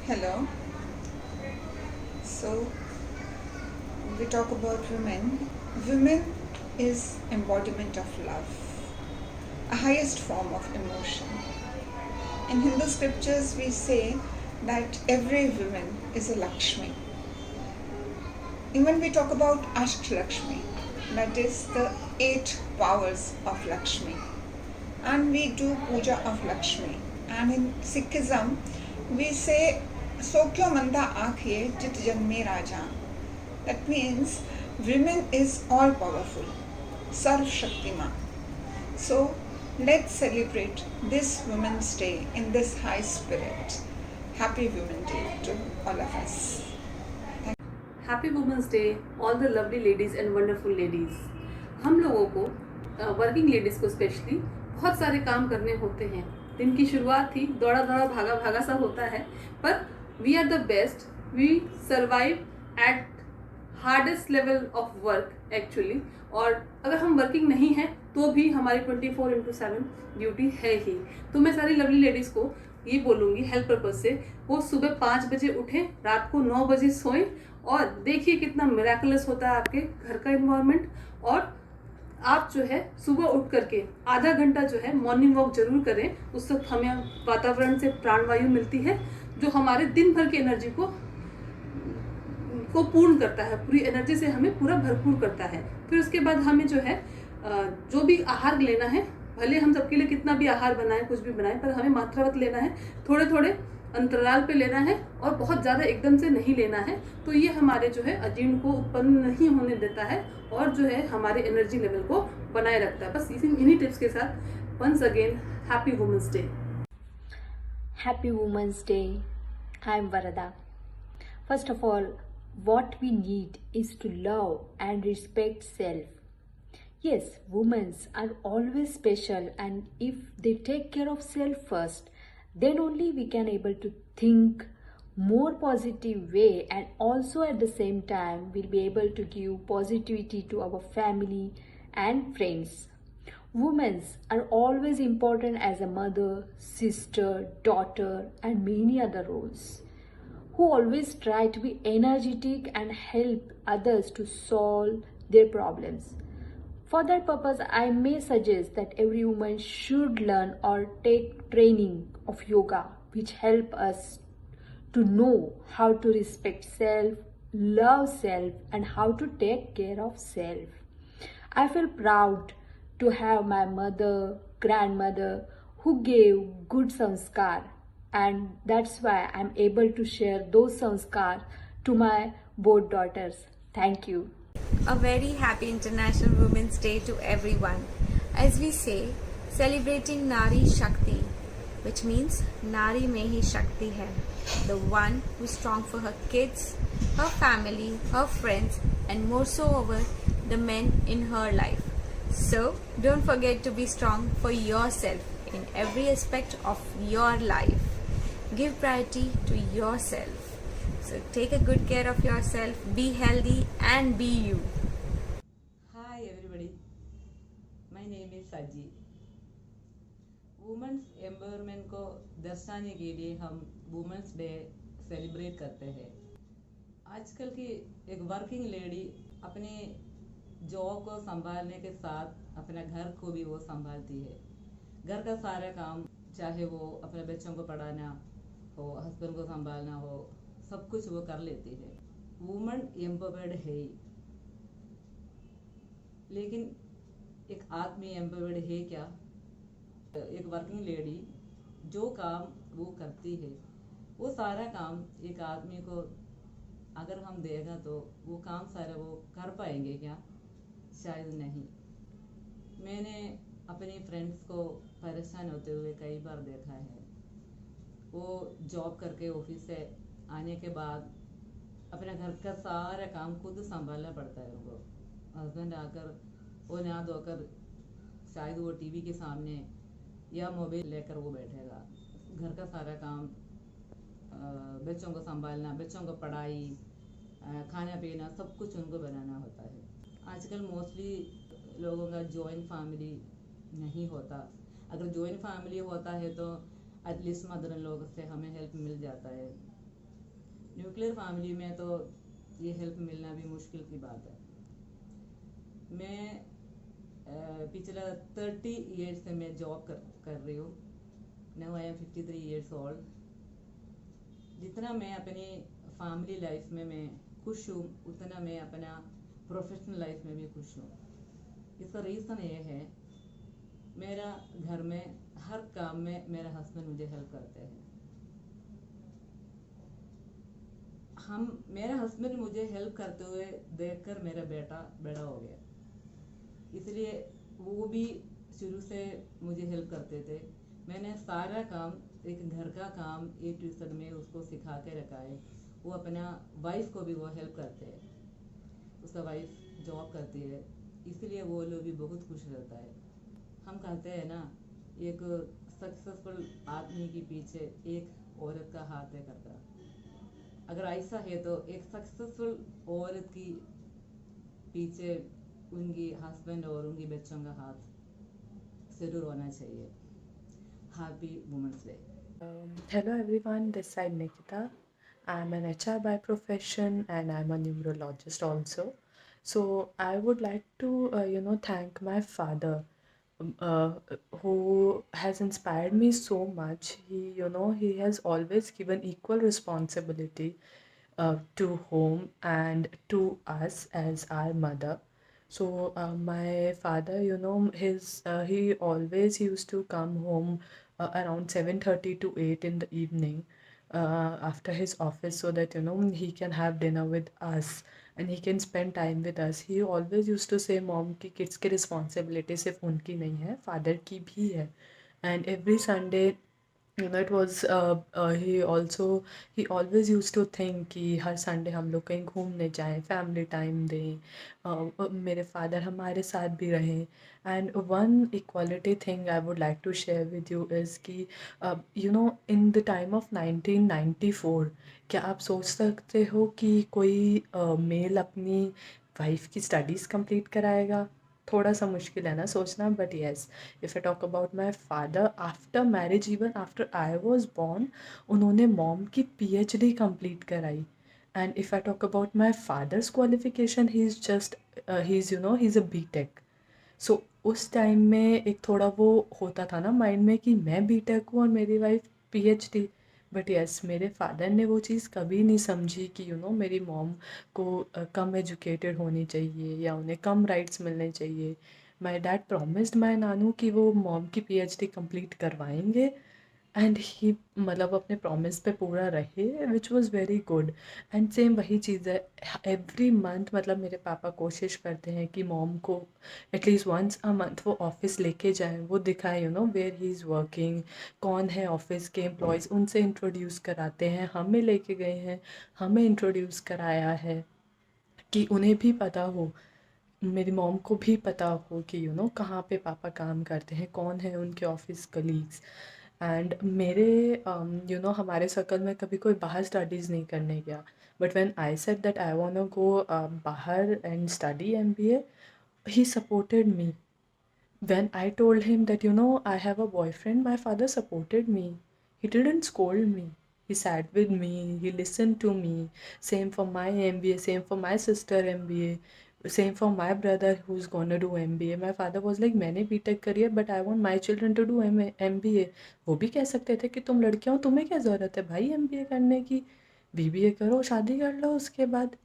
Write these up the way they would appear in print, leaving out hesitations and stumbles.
Hello. So we talk about women. Women is embodiment of love, a highest form of emotion. In Hindu scriptures, we say that every woman is a Lakshmi. Even we talk about Ashtalakshmi, that is the 8 powers of Lakshmi, and we do puja of Lakshmi. And in Sikhism, we say Sokyo Manda Akhiye Jit Janme Raja. That means women is all powerful, Sarv Shaktiman. So let's celebrate this Women's Day in this high spirit. Happy Women's Day to all of us. Happy women's day all the lovely ladies and wonderful ladies. हम लोगों को working ladies को specially बहुत सारे काम करने होते हैं। दिन की शुरुआत ही दौड़ा दौड़ा भागा भागा सा होता है, पर we are the best, we survive at hardest level of work actually. और अगर हम वर्किंग नहीं हैं तो भी हमारी 24/7 ड्यूटी है ही। तो मैं सारी लवली लेडीज़ को ये बोलूँगी हेल्थ पर्पज से, वो सुबह 5 बजे उठें, रात को 9 बजे सोएं, और देखिए कितना मिराकुलस होता है आपके घर का इन्वायरमेंट। और आप जो है सुबह उठ करके आधा घंटा जो है मॉर्निंग वॉक जरूर करें। उस वक्त हमें वातावरण से प्राणवायु मिलती है जो हमारे दिन भर की एनर्जी को पूर्ण करता है, पूरी एनर्जी से हमें पूरा भरपूर करता है। फिर उसके बाद हमें जो है जो भी आहार लेना है, भले हम सबके लिए कितना भी आहार बनाएं, कुछ भी बनाएं, पर हमें मात्रावत लेना है, थोड़े थोड़े अंतराल पे लेना है और बहुत ज़्यादा एकदम से नहीं लेना है। तो ये हमारे जो है अजीर्ण को उत्पन्न नहीं होने देता है और जो है हमारे एनर्जी लेवल को बनाए रखता है। बस इन्हीं टिप्स के साथ once again happy women's day. Happy Women's Day. I'm Varada. First of all, what we need is to love and respect self. Yes, women are always special, and if they take care of self first, then only we can able to think more positive way, and also at the same time we'll be able to give positivity to our family and friends. Women are always important as a mother, sister, daughter, and many other roles, who always try to be energetic and help others to solve their problems. For that purpose, I may suggest that every woman should learn or take training of yoga, which help us to know how to respect self, love self, and how to take care of self. I feel proud to have my mother, grandmother who gave good sanskar, and that's why I'm able to share those sanskar to my both daughters. Thank you. A very happy International Women's Day to everyone. As we say, celebrating Nari Shakti, which means Nari mein hi Shakti hai. The one who's strong for her kids, her family, her friends, and more so over the men in her life. So, don't forget to be strong for yourself in every aspect of your life. Give priority to yourself. So take a good care of yourself, be healthy and be you. Hi everybody, my name is Saji. Women's empowerment को दर्शाने के लिए हम women's day celebrate करते हैं। आजकल की एक वर्किंग लेडी अपने जॉब को संभालने के साथ अपने घर को भी वो संभालती है। घर का सारा काम, चाहे वो अपने बच्चों को पढ़ाना हो, हस्बैंड को संभालना हो, सब कुछ वो कर लेती है। वुमन एम्पावर्ड है, लेकिन एक आदमी एम्पावर्ड है क्या? एक वर्किंग लेडी जो काम वो करती है, वो सारा काम एक आदमी को अगर हम देगा तो वो काम सारा वो कर पाएंगे क्या? शायद नहीं। मैंने अपनी फ्रेंड्स को परेशान होते हुए कई बार देखा है। वो जॉब करके ऑफिस से आने के बाद अपने घर का सारा काम खुद संभालना पड़ता है उनको। हस्बैंड आकर वो नहा धोकर शायद वो टीवी के सामने या मोबाइल लेकर वो बैठेगा। घर का सारा काम, बच्चों को संभालना, बच्चों को पढ़ाई, खाना पीना, सब कुछ उनको बनाना होता है। आजकल मोस्टली लोगों का जॉइंट फैमिली नहीं होता। अगर जॉइंट फैमिली होता है तो एटलीस्ट मदर इन लॉ से हमें हेल्प मिल जाता है। न्यूक्लियर फैमिली में तो ये हेल्प मिलना भी मुश्किल की बात है। मैं पिछला 30 ईयर्स से मैं जॉब कर रही हूँ। Now I am 53 years old. जितना मैं अपनी फैमिली लाइफ में मैं खुश हूँ, उतना मैं अपना प्रोफेशनल लाइफ में भी खुश हूँ। इसका रीज़न ये है, मेरा घर में हर काम में मेरा हस्बैंड मुझे हेल्प करते हैं। मेरा हस्बैंड मुझे हेल्प करते हुए देखकर मेरा बेटा बड़ा हो गया, इसलिए वो भी शुरू से मुझे हेल्प करते थे। मैंने सारा काम, एक घर का काम A to Z में उसको सिखा के रखा है। वो अपना वाइफ को भी वो हेल्प करते हैं। उसका वाइफ जॉब करती है, इसलिए वो लोग भी बहुत खुश रहता है। हम कहते हैं ना, एक सक्सेसफुल आदमी के पीछे एक औरत का हाथ है करता। अगर ऐसा है तो एक सक्सेसफुल औरत की पीछे उनकी हस्बैंड और उनकी बच्चों का हाथ जरूर होना चाहिए। Happy women's day. Hello everyone, this side Nikita. I'm an HR by profession and I'm a neurologist also. So I would like to, thank my father, who has inspired me so much. He has always given equal responsibility to home and to us as our mother. So my father, he always used to come home around 7:30 to 8 in the evening after his office, so that he can have dinner with us and he can spend time with us. He always used to say, mom ki kids की responsibility सिर्फ उनकी नहीं है, father की भी है. And every Sunday, it was he always used to think कि हर Sunday हम लोग कहीं घूमने जाएं, फैमिली टाइम दें, मेरे फादर हमारे साथ भी रहें. And one equality thing I would like to share with you is कि इन द टाइम ऑफ 1994, क्या आप सोच सकते हो कि कोई मेल अपनी वाइफ की स्टडीज़ कंप्लीट कराएगा? थोड़ा सा मुश्किल है ना सोचना, but yes, if I talk about my father, after marriage, even after I was born, उन्होंने मॉम की PhD कंप्लीट कराई. And if I talk about my father's qualification, he is just he is a BTech. सो उस time में एक थोड़ा वो होता था ना माइंड में कि मैं BTech हूँ और मेरी वाइफ PhD. बट यस, मेरे फादर ने वो चीज़ कभी नहीं समझी कि मेरी मॉम को कम एजुकेटेड होनी चाहिए या उन्हें कम राइट्स मिलने चाहिए. माई डैड प्रॉमिस्ड माई नानू कि वो मॉम की PhD कंप्लीट करवाएंगे, एंड ही मतलब अपने प्रॉमिस पे पूरा रहे, which was very good. And same वही चीज़ है, एवरी मंथ मतलब मेरे पापा कोशिश करते हैं कि मॉम को एटलीस्ट वंस अ मंथ वो ऑफिस लेके जाएं, वो दिखाएं वेयर ही इज़ वर्किंग, कौन है ऑफिस के एम्प्लॉयज़, उनसे इंट्रोड्यूस कराते हैं. हमें लेके गए हैं, हमें इंट्रोड्यूस कराया है कि उन्हें भी पता हो, मेरी मॉम को भी पता हो कि कहाँ पे पापा काम करते हैं, कौन है उनके ऑफिस कलीग्स. एंड मेरे हमारे सर्कल में कभी कोई बाहर स्टडीज़ नहीं करने गया, but when I said that I want to go बाहर and study MBA, he supported me. When I told him that I have a boyfriend, my father supported me. He didn't scold me. He sat with me, he listened to me. Same for my MBA, same for my sister MBA, same for my brother who's gonna do MBA. My father was like, मैंने BTech करी है, but I want my children to do MBA. वो भी कह सकते थे कि तुम लड़कियां हो, तुम्हें क्या ज़रूरत है भाई MBA करने की, BBA करो, शादी कर लो उसके बाद.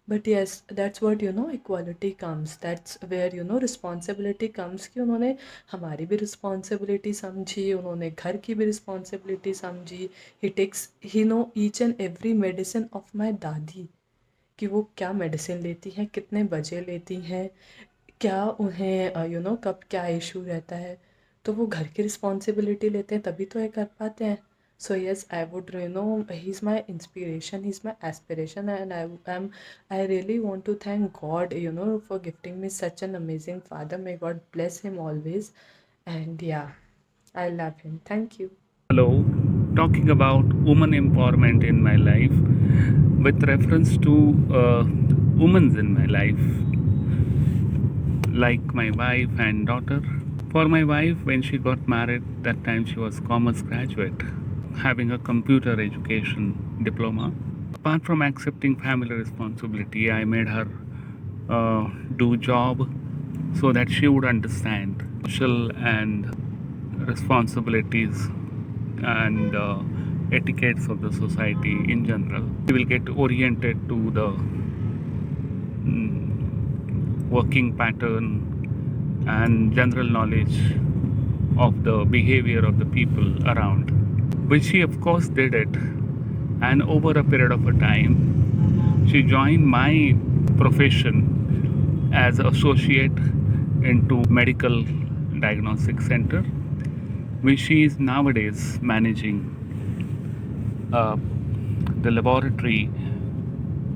But yes, that's what equality comes. That's where responsibility comes कि उन्होंने हमारी भी responsibility समझी, उन्होंने घर की भी responsibility समझी. He takes each and every medicine of my दादी, कि वो क्या मेडिसिन लेती हैं, कितने बजे लेती हैं, क्या उन्हें कब क्या इशू रहता है, तो वो घर की रिस्पॉन्सिबिलिटी लेते हैं, तभी तो ये कर पाते हैं. So yes, I would he's my inspiration, he's my aspiration, and I really want to thank God for gifting me such an amazing father. May God bless him always. And yeah, I love him. Thank you. Hello, talking about woman empowerment in my life with reference to women in my life, like my wife and daughter. For my wife, when she got married, that time she was commerce graduate, having a computer education diploma. Apart from accepting family responsibility, I made her do job so that she would understand social and responsibilities and etiquettes of the society in general. She will get oriented to the working pattern and general knowledge of the behavior of the people around, which she of course did it. And over a period of a time, she joined my profession as associate into medical diagnostic center, which she is nowadays managing the laboratory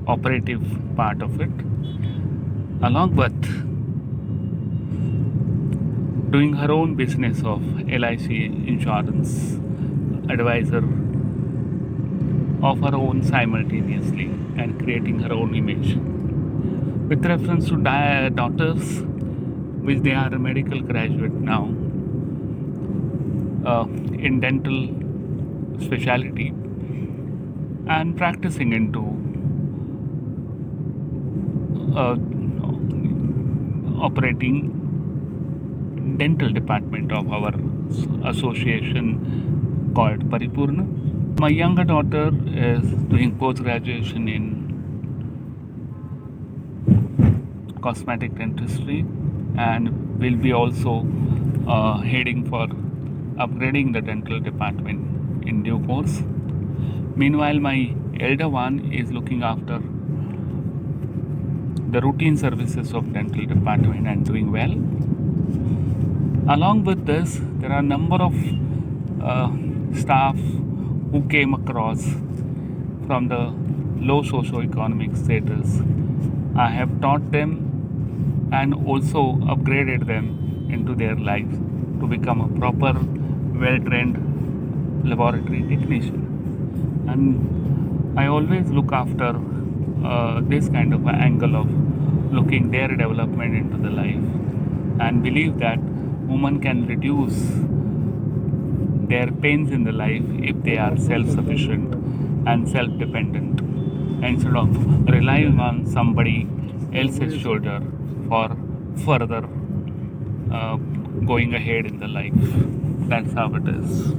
operative part of it, along with doing her own business of LIC insurance advisor of her own simultaneously and creating her own image. With reference to daughters, which they are a medical graduate now in dental specialty and practicing into operating dental department of our association called Paripurna. My younger daughter is doing post-graduation in cosmetic dentistry and will be also heading for upgrading the dental department in due course. Meanwhile, my elder one is looking after the routine services of dental department and doing well. Along with this, there are a number of staff who came across from the low socio-economic status. I have taught them and also upgraded them into their lives to become a proper, well-trained laboratory technician. And I always look after this kind of an angle of looking their development into the life and believe that women can reduce their pains in the life if they are self-sufficient and self-dependent instead of relying on somebody else's shoulder for further going ahead in the life. That's how it is.